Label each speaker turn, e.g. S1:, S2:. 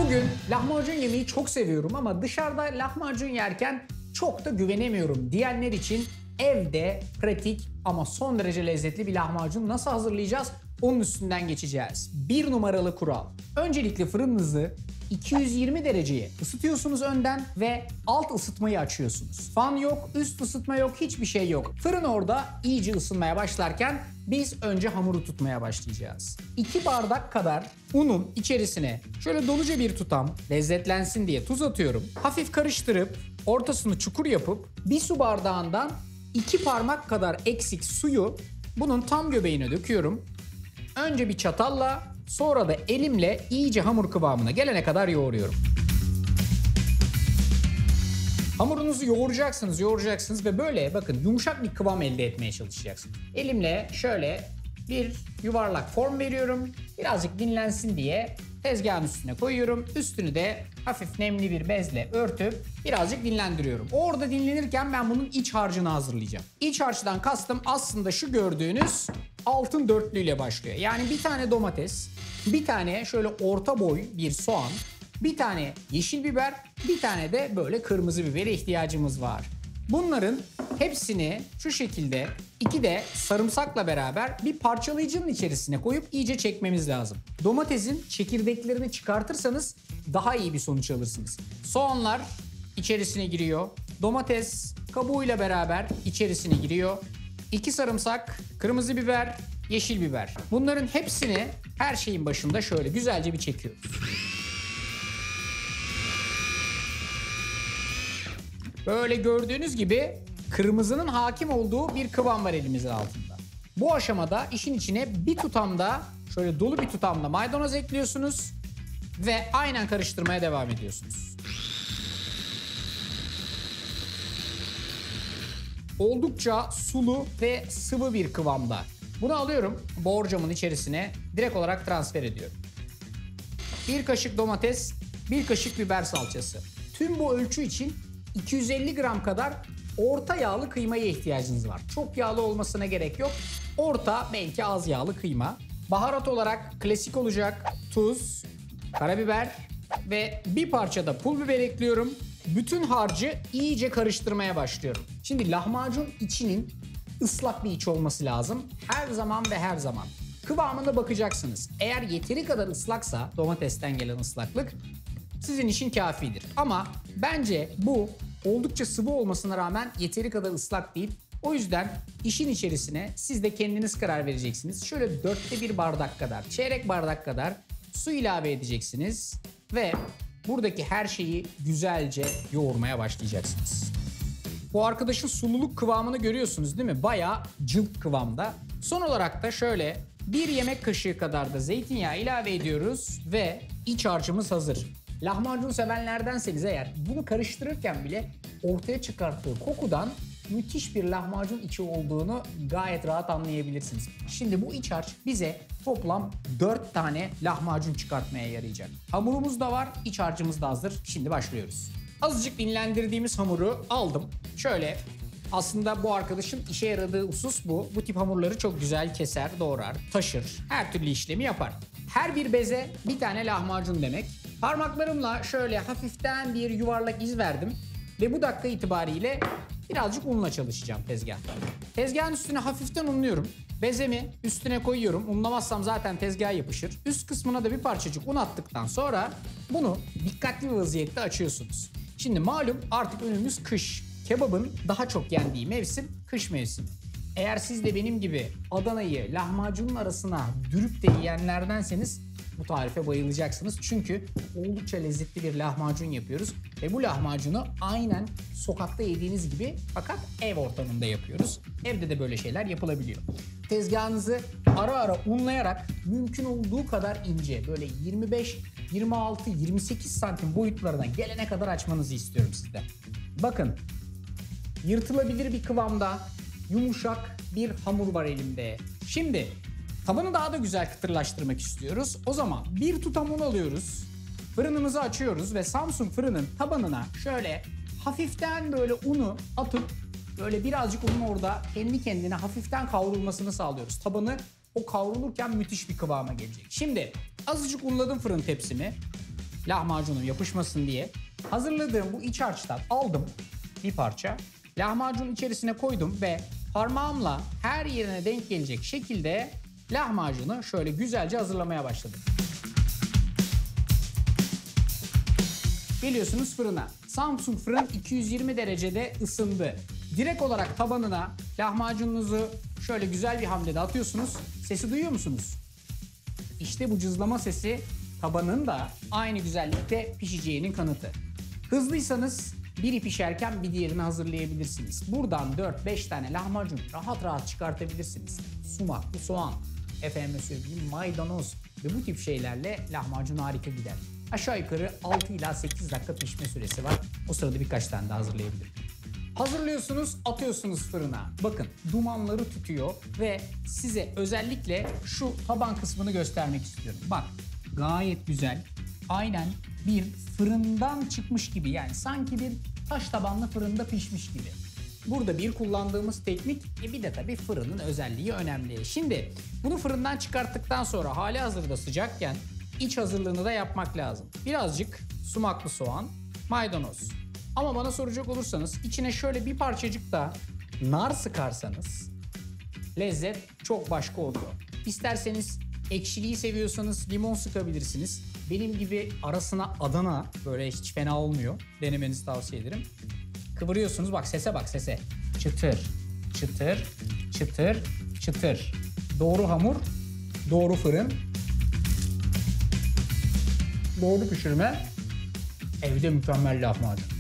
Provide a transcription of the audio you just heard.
S1: Bugün lahmacun yemeyi çok seviyorum ama dışarıda lahmacun yerken çok da güvenemiyorum diyenler için evde pratik ama son derece lezzetli bir lahmacun nasıl hazırlayacağız? Onun üstünden geçeceğiz. 1 numaralı kural. Öncelikle fırınınızı 220 dereceye ısıtıyorsunuz önden ve alt ısıtmayı açıyorsunuz. Fan yok, üst ısıtma yok, hiçbir şey yok. Fırın orada iyice ısınmaya başlarken biz önce hamuru tutmaya başlayacağız. 2 bardak kadar unun içerisine şöyle doluca bir tutam lezzetlensin diye tuz atıyorum. Hafif karıştırıp ortasını çukur yapıp bir su bardağından 2 parmak kadar eksik suyu bunun tam göbeğine döküyorum. Önce bir çatalla, sonra da elimle iyice hamur kıvamına gelene kadar yoğuruyorum. Hamurunuzu yoğuracaksınız ve böyle bakın yumuşak bir kıvam elde etmeye çalışacaksınız. Elimle şöyle bir yuvarlak form veriyorum. Birazcık dinlensin diye tezgahın üstüne koyuyorum. Üstünü de hafif nemli bir bezle örtüp birazcık dinlendiriyorum. Orada dinlenirken ben bunun iç harcını hazırlayacağım. İç harçtan kastım aslında şu gördüğünüz altın dörtlüyle başlıyor. Yani bir tane domates, bir tane şöyle orta boy bir soğan, bir tane yeşil biber, bir tane de böyle kırmızı bibere ihtiyacımız var. Bunların hepsini şu şekilde 2 de sarımsakla beraber bir parçalayıcının içerisine koyup iyice çekmemiz lazım. Domatesin çekirdeklerini çıkartırsanız daha iyi bir sonuç alırsınız. Soğanlar içerisine giriyor. Domates kabuğuyla beraber içerisine giriyor. 2 sarımsak, kırmızı biber, yeşil biber. Bunların hepsini her şeyin başında şöyle güzelce bir çekiyoruz. Böyle gördüğünüz gibi kırmızının hakim olduğu bir kıvam var elimizin altında. Bu aşamada işin içine bir tutamda şöyle dolu bir tutamda maydanoz ekliyorsunuz ve aynen karıştırmaya devam ediyorsunuz. Oldukça sulu ve sıvı bir kıvamda. Bunu alıyorum borcamın içerisine direkt olarak transfer ediyorum. 1 kaşık domates, 1 kaşık biber salçası. Tüm bu ölçü için 250 gram kadar orta yağlı kıymaya ihtiyacınız var. Çok yağlı olmasına gerek yok. Orta, belki az yağlı kıyma. Baharat olarak klasik olacak tuz, karabiber ve bir parça da pul biber ekliyorum. Bütün harcı iyice karıştırmaya başlıyorum. Şimdi lahmacun içinin ıslak bir iç olması lazım. Her zaman ve her zaman. Kıvamına bakacaksınız. Eğer yeteri kadar ıslaksa domatesten gelen ıslaklık sizin için kafidir. Ama bence bu oldukça sıvı olmasına rağmen yeteri kadar ıslak değil. O yüzden işin içerisine siz de kendiniz karar vereceksiniz. Şöyle 1/4 bardak kadar, çeyrek bardak kadar su ilave edeceksiniz. Ve buradaki her şeyi güzelce yoğurmaya başlayacaksınız. Bu arkadaşın sululuk kıvamını görüyorsunuz değil mi? Bayağı cılk kıvamda. Son olarak da şöyle 1 yemek kaşığı kadar da zeytinyağı ilave ediyoruz ve iç harcımız hazır. Lahmacun sevenlerdenseniz eğer bunu karıştırırken bile ortaya çıkarttığı kokudan müthiş bir lahmacun içi olduğunu gayet rahat anlayabilirsiniz. Şimdi bu iç harç bize toplam 4 tane lahmacun çıkartmaya yarayacak. Hamurumuz da var, iç harcımız da hazır. Şimdi başlıyoruz. Azıcık dinlendirdiğimiz hamuru aldım. Şöyle aslında bu arkadaşın işe yaradığı husus bu. Bu tip hamurları çok güzel keser, doğrar, taşır, her türlü işlemi yapar. Her bir beze bir tane lahmacun demek. Parmaklarımla şöyle hafiften bir yuvarlak iz verdim ve bu dakika itibariyle birazcık unla çalışacağım tezgahta. Tezgahın üstüne hafiften unluyorum. Bezemi üstüne koyuyorum. Unlamazsam zaten tezgaha yapışır. Üst kısmına da bir parçacık un attıktan sonra bunu dikkatli bir vaziyette açıyorsunuz. Şimdi malum artık önümüz kış. Kebabın daha çok yendiği mevsim kış mevsimi. Eğer siz de benim gibi Adana'yı lahmacunun arasına dürüp de yiyenlerdenseniz bu tarife bayılacaksınız. Çünkü oldukça lezzetli bir lahmacun yapıyoruz. Ve bu lahmacunu aynen sokakta yediğiniz gibi fakat ev ortamında yapıyoruz. Evde de böyle şeyler yapılabiliyor. Tezgahınızı ara ara unlayarak mümkün olduğu kadar ince böyle 25, 26, 28 santim boyutlarına gelene kadar açmanızı istiyorum sizden. Bakın yırtılabilir bir kıvamda yumuşak bir hamur var elimde. Şimdi tabanı daha da güzel kıtırlaştırmak istiyoruz. O zaman bir tutam un alıyoruz. Fırınımızı açıyoruz ve Samsung fırının tabanına şöyle hafiften böyle unu atıp böyle birazcık unun orada kendi kendine hafiften kavrulmasını sağlıyoruz. Tabanı o kavrulurken müthiş bir kıvama gelecek. Şimdi azıcık unladım fırın tepsimi. lahmacunum yapışmasın diye hazırladığım bu iç harçtan aldım bir parça. Lahmacunun içerisine koydum ve parmağımla her yerine denk gelecek şekilde lahmacunu şöyle güzelce hazırlamaya başladım. Geliyorsunuz fırına. Samsung fırın 220 derecede ısındı. Direkt olarak tabanına lahmacununuzu şöyle güzel bir hamlede atıyorsunuz. Sesi duyuyor musunuz? İşte bu cızlama sesi tabanın da aynı güzellikte pişeceğinin kanıtı. Hızlıysanız biri pişerken bir diğerini hazırlayabilirsiniz. Buradan 4-5 tane lahmacun rahat rahat çıkartabilirsiniz. Sumaklı soğan, efendime söyleyeyim maydanoz ve bu tip şeylerle lahmacun harika gider. Aşağı yukarı 6 ila 8 dakika pişme süresi var. O sırada birkaç tane daha hazırlayabilirim. Hazırlıyorsunuz, atıyorsunuz fırına. Bakın dumanları tutuyor ve size özellikle şu taban kısmını göstermek istiyorum. Bak gayet güzel. Aynen bir fırından çıkmış gibi, yani sanki bir taş tabanlı fırında pişmiş gibi. Burada bir kullandığımız teknik, bir de tabii fırının özelliği önemli. Şimdi bunu fırından çıkarttıktan sonra hali hazırda sıcakken iç hazırlığını da yapmak lazım. Birazcık sumaklı soğan, maydanoz. Ama bana soracak olursanız içine şöyle bir parçacık da nar sıkarsanız lezzet çok başka oluyor. İsterseniz ekşiliği seviyorsanız limon sıkabilirsiniz. Benim gibi arasına Adana, böyle hiç fena olmuyor. Denemenizi tavsiye ederim. Kıvırıyorsunuz, bak sese bak sese. Çıtır, çıtır, çıtır, çıtır. Doğru hamur, doğru fırın, doğru pişirme, evde mükemmel lahmacun.